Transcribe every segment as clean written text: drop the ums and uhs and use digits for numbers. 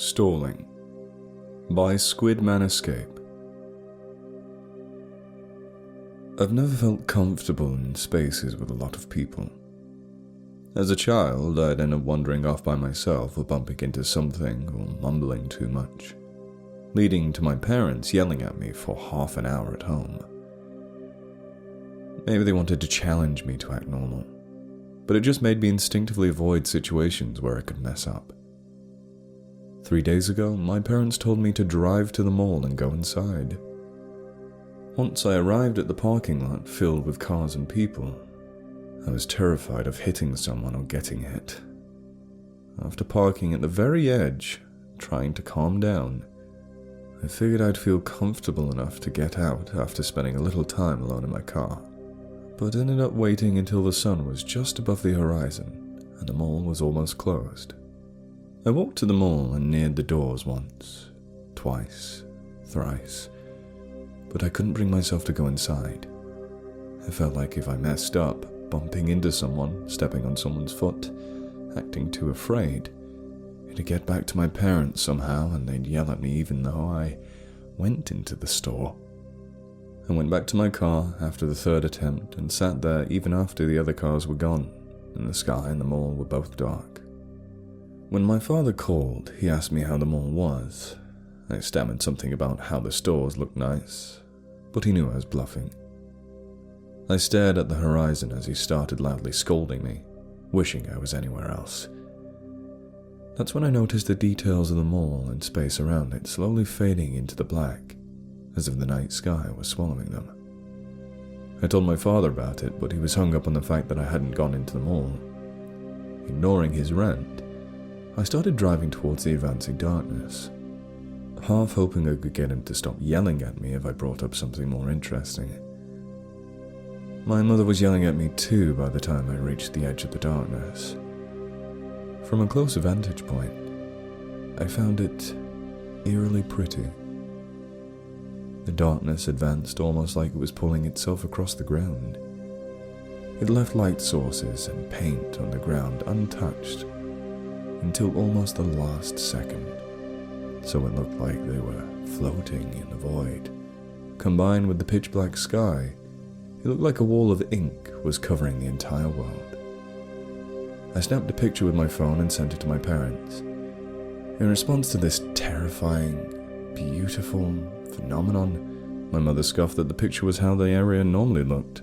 Stalling by Squidman Escape. I've never felt comfortable in spaces with a lot of people. As a child, I'd end up wandering off by myself or bumping into something or mumbling too much, leading to my parents yelling at me for half an hour at home. Maybe they wanted to challenge me to act normal, but it just made me instinctively avoid situations where I could mess up. 3 days ago, my parents told me to drive to the mall and go inside. Once I arrived at the parking lot filled with cars and people, I was terrified of hitting someone or getting hit. After parking at the very edge, trying to calm down, I figured I'd feel comfortable enough to get out after spending a little time alone in my car, but ended up waiting until the sun was just above the horizon and the mall was almost closed. I walked to the mall and neared the doors once, twice, thrice, but I couldn't bring myself to go inside. I felt like if I messed up, bumping into someone, stepping on someone's foot, acting too afraid, it'd get back to my parents somehow and they'd yell at me even though I went into the store. I went back to my car after the third attempt and sat there even after the other cars were gone and the sky and the mall were both dark. When my father called, he asked me how the mall was. I stammered something about how the stores looked nice, but he knew I was bluffing. I stared at the horizon as he started loudly scolding me, wishing I was anywhere else. That's when I noticed the details of the mall and space around it slowly fading into the black, as if the night sky was swallowing them. I told my father about it, but he was hung up on the fact that I hadn't gone into the mall. Ignoring his rant, I started driving towards the advancing darkness, half hoping I could get him to stop yelling at me if I brought up something more interesting. My mother was yelling at me too by the time I reached the edge of the darkness. From a closer vantage point, I found it eerily pretty. The darkness advanced almost like it was pulling itself across the ground. It left light sources and paint on the ground untouched until almost the last second, so it looked like they were floating in the void. Combined with the pitch-black sky, it looked like a wall of ink was covering the entire world. I snapped a picture with my phone and sent it to my parents. In response to this terrifying, beautiful phenomenon, my mother scoffed that the picture was how the area normally looked.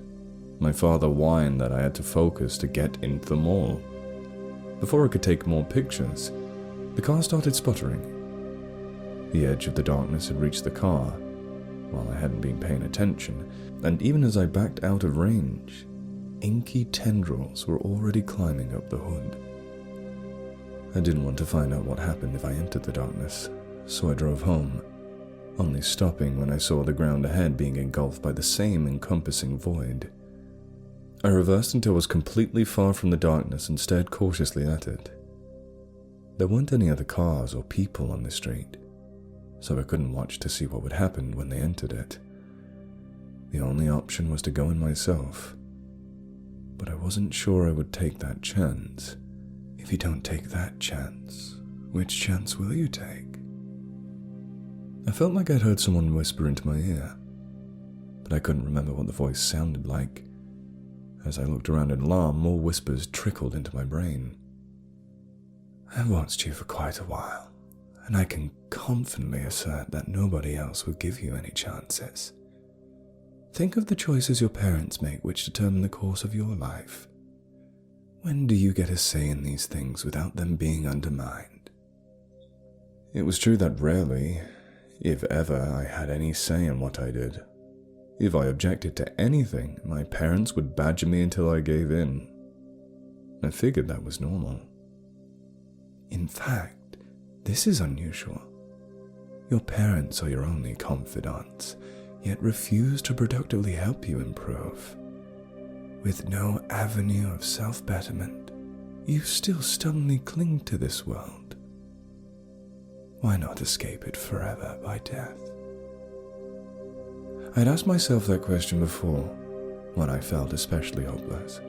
My father whined that I had to focus to get into the mall. Before I could take more pictures, the car started sputtering. The edge of the darkness had reached the car, while I hadn't been paying attention, and even as I backed out of range, inky tendrils were already climbing up the hood. I didn't want to find out what happened if I entered the darkness, so I drove home, only stopping when I saw the ground ahead being engulfed by the same encompassing void. I reversed until I was completely far from the darkness and stared cautiously at it. There weren't any other cars or people on the street, so I couldn't watch to see what would happen when they entered it. The only option was to go in myself, but I wasn't sure I would take that chance. If you don't take that chance, which chance will you take? I felt like I'd heard someone whisper into my ear, but I couldn't remember what the voice sounded like. As I looked around in alarm, more whispers trickled into my brain. I've watched you for quite a while, and I can confidently assert that nobody else will give you any chances. Think of the choices your parents make which determine the course of your life. When do you get a say in these things without them being undermined? It was true that rarely, if ever, I had any say in what I did. If I objected to anything, my parents would badger me until I gave in. I figured that was normal. In fact, this is unusual. Your parents are your only confidants, yet refuse to productively help you improve. With no avenue of self-betterment, you still stubbornly cling to this world. Why not escape it forever by death? I'd asked myself that question before, when I felt especially hopeless.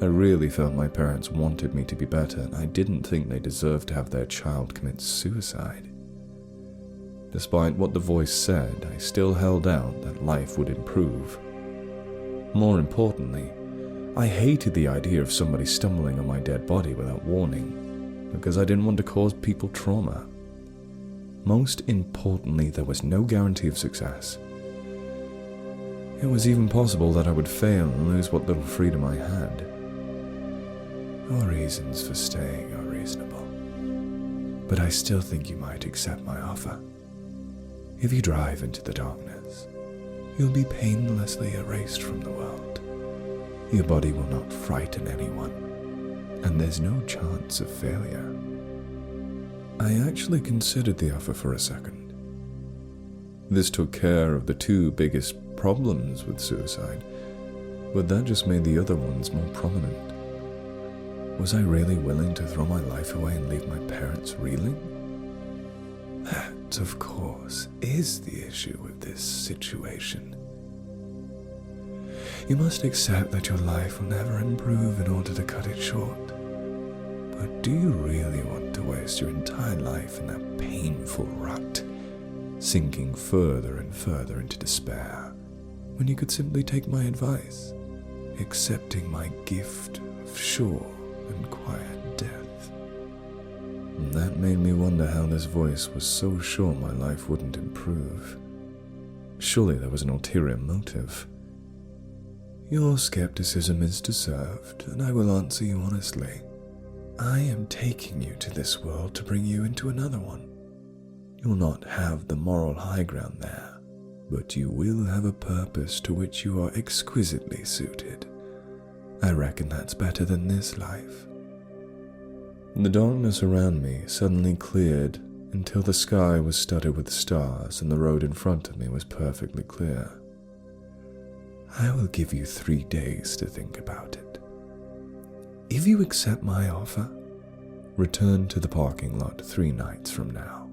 I really felt my parents wanted me to be better, and I didn't think they deserved to have their child commit suicide. Despite what the voice said, I still held out that life would improve. More importantly, I hated the idea of somebody stumbling on my dead body without warning, because I didn't want to cause people trauma. Most importantly, there was no guarantee of success. It was even possible that I would fail and lose what little freedom I had. Your reasons for staying are reasonable, but I still think you might accept my offer. If you drive into the darkness, you'll be painlessly erased from the world. Your body will not frighten anyone, and there's no chance of failure. I actually considered the offer for a second. This took care of the two biggest problems with suicide, but that just made the other ones more prominent. Was I really willing to throw my life away and leave my parents reeling? That, of course, is the issue with this situation. You must accept that your life will never improve in order to cut it short. But do you really want to waste your entire life in that painful rut, sinking further and further into despair, when you could simply take my advice, accepting my gift of sure and quiet death? And that made me wonder how this voice was so sure my life wouldn't improve. Surely there was an ulterior motive. Your skepticism is deserved, and I will answer you honestly. I am taking you to this world to bring you into another one. You'll not have the moral high ground there, but you will have a purpose to which you are exquisitely suited. I reckon that's better than this life. The darkness around me suddenly cleared until the sky was studded with stars and the road in front of me was perfectly clear. I will give you 3 days to think about it. If you accept my offer, return to the parking lot 3 nights from now.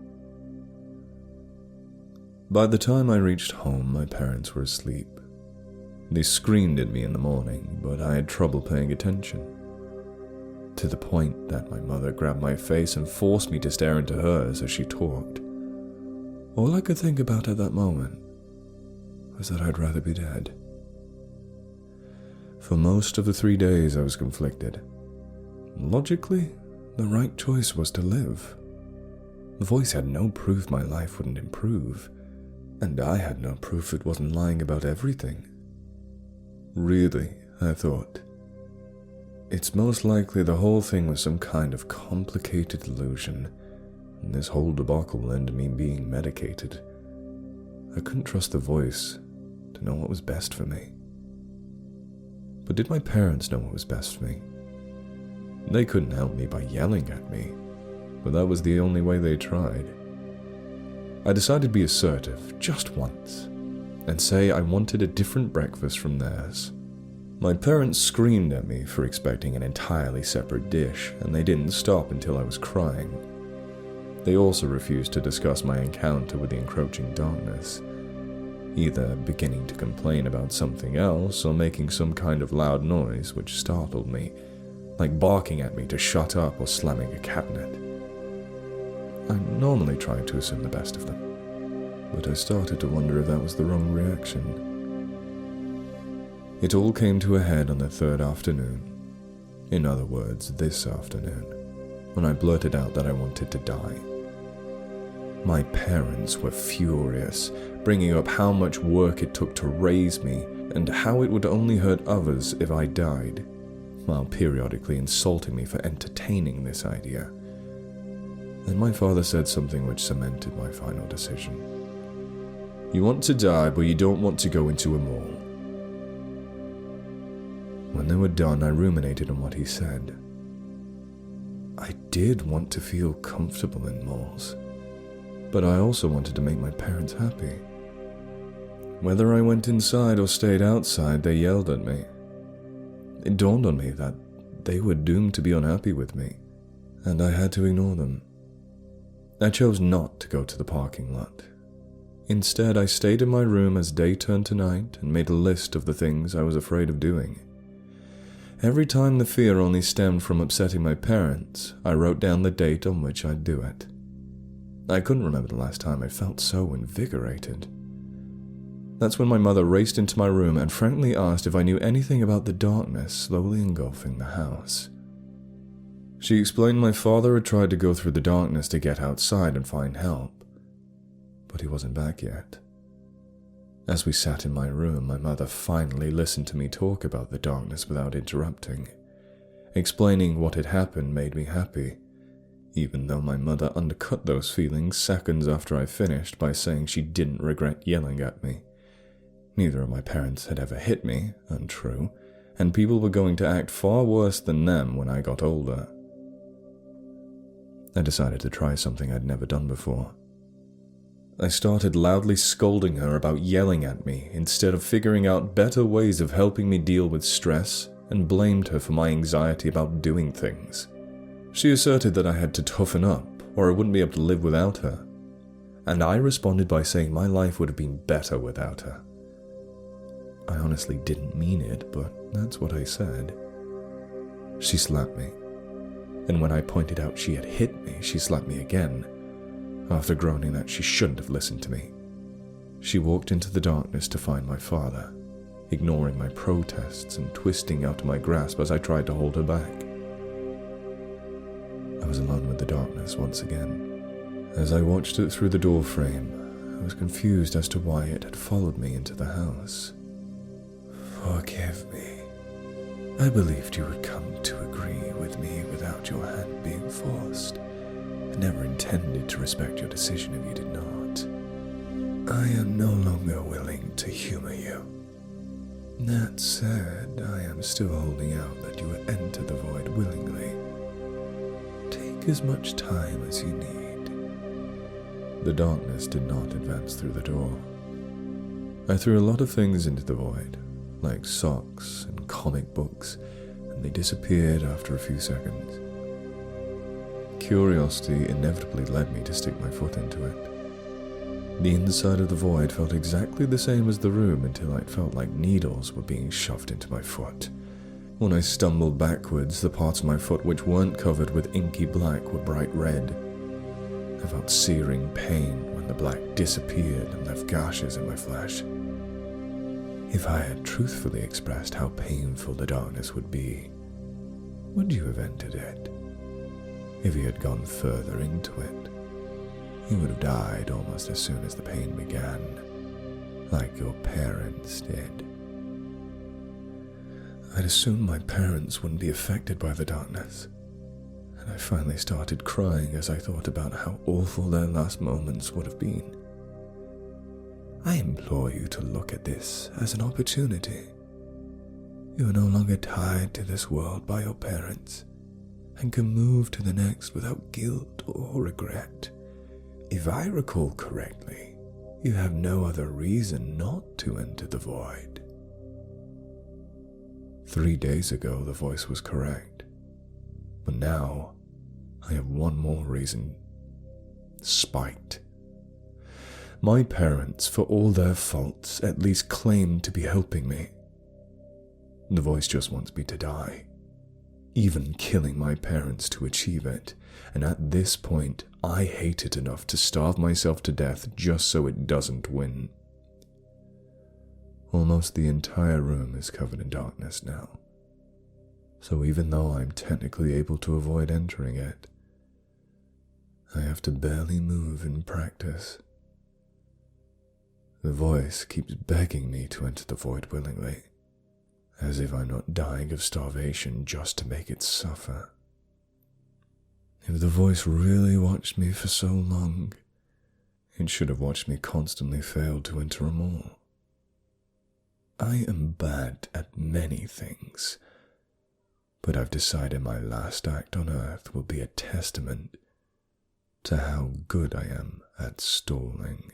By the time I reached home, my parents were asleep. They screamed at me in the morning, but I had trouble paying attention, to the point that my mother grabbed my face and forced me to stare into hers as she talked. All I could think about at that moment was that I'd rather be dead. For most of the 3 days I was conflicted. Logically, the right choice was to live. The voice had no proof my life wouldn't improve, and I had no proof it wasn't lying about everything. Really, I thought, it's most likely the whole thing was some kind of complicated illusion, and this whole debacle led to me being medicated. I couldn't trust the voice to know what was best for me. But did my parents know what was best for me? They couldn't help me by yelling at me, but that was the only way they tried. I decided to be assertive, just once, and say I wanted a different breakfast from theirs. My parents screamed at me for expecting an entirely separate dish, and they didn't stop until I was crying. They also refused to discuss my encounter with the encroaching darkness, either beginning to complain about something else or making some kind of loud noise which startled me, like barking at me to shut up or slamming a cabinet. I normally try to assume the best of them, but I started to wonder if that was the wrong reaction. It all came to a head on the 3rd afternoon, in other words, this afternoon, when I blurted out that I wanted to die. My parents were furious, bringing up how much work it took to raise me and how it would only hurt others if I died, while periodically insulting me for entertaining this idea. Then my father said something which cemented my final decision. You want to die, but you don't want to go into a mall. When they were done, I ruminated on what he said. I did want to feel comfortable in malls, but I also wanted to make my parents happy. Whether I went inside or stayed outside, they yelled at me. It dawned on me that they were doomed to be unhappy with me, and I had to ignore them. I chose not to go to the parking lot. Instead, I stayed in my room as day turned to night and made a list of the things I was afraid of doing. Every time the fear only stemmed from upsetting my parents, I wrote down the date on which I'd do it. I couldn't remember the last time I felt so invigorated. That's when my mother raced into my room and frankly asked if I knew anything about the darkness slowly engulfing the house. She explained my father had tried to go through the darkness to get outside and find help, but he wasn't back yet. As we sat in my room, my mother finally listened to me talk about the darkness without interrupting. Explaining what had happened made me happy, even though my mother undercut those feelings seconds after I finished by saying she didn't regret yelling at me. Neither of my parents had ever hit me, untrue, and people were going to act far worse than them when I got older. I decided to try something I'd never done before. I started loudly scolding her about yelling at me instead of figuring out better ways of helping me deal with stress, and blamed her for my anxiety about doing things. She asserted that I had to toughen up or I wouldn't be able to live without her, and I responded by saying my life would have been better without her. I honestly didn't mean it, but that's what I said. She slapped me, and when I pointed out she had hit me, she slapped me again, after groaning that she shouldn't have listened to me. She walked into the darkness to find my father, ignoring my protests and twisting out of my grasp as I tried to hold her back. I was alone with the darkness once again. As I watched it through the door frame, I was confused as to why it had followed me into the house. Forgive me. I believed you would come to agree with me without your hand being forced. I never intended to respect your decision if you did not. I am no longer willing to humor you. That said, I am still holding out that you would enter the void willingly. Take as much time as you need. The darkness did not advance through the door. I threw a lot of things into the void, like socks and comic books, and they disappeared after a few seconds. Curiosity inevitably led me to stick my foot into it. The inside of the void felt exactly the same as the room until it felt like needles were being shoved into my foot. When I stumbled backwards, the parts of my foot which weren't covered with inky black were bright red. I felt searing pain when the black disappeared and left gashes in my flesh. If I had truthfully expressed how painful the darkness would be, would you have entered it? If you had gone further into it, you would have died almost as soon as the pain began, like your parents did. I'd assumed my parents wouldn't be affected by the darkness, and I finally started crying as I thought about how awful their last moments would have been. I implore you to look at this as an opportunity. You are no longer tied to this world by your parents, and can move to the next without guilt or regret. If I recall correctly, you have no other reason not to enter the void. 3 days ago, the voice was correct, but now I have one more reason: spite. My parents, for all their faults, at least claimed to be helping me. The voice just wants me to die, even killing my parents to achieve it, and at this point, I hate it enough to starve myself to death just so it doesn't win. Almost the entire room is covered in darkness now, so even though I'm technically able to avoid entering it, I have to barely move in practice. The voice keeps begging me to enter the void willingly, as if I'm not dying of starvation just to make it suffer. If the voice really watched me for so long, it should have watched me constantly fail to enter a mall. I am bad at many things, but I've decided my last act on Earth will be a testament to how good I am at stalling.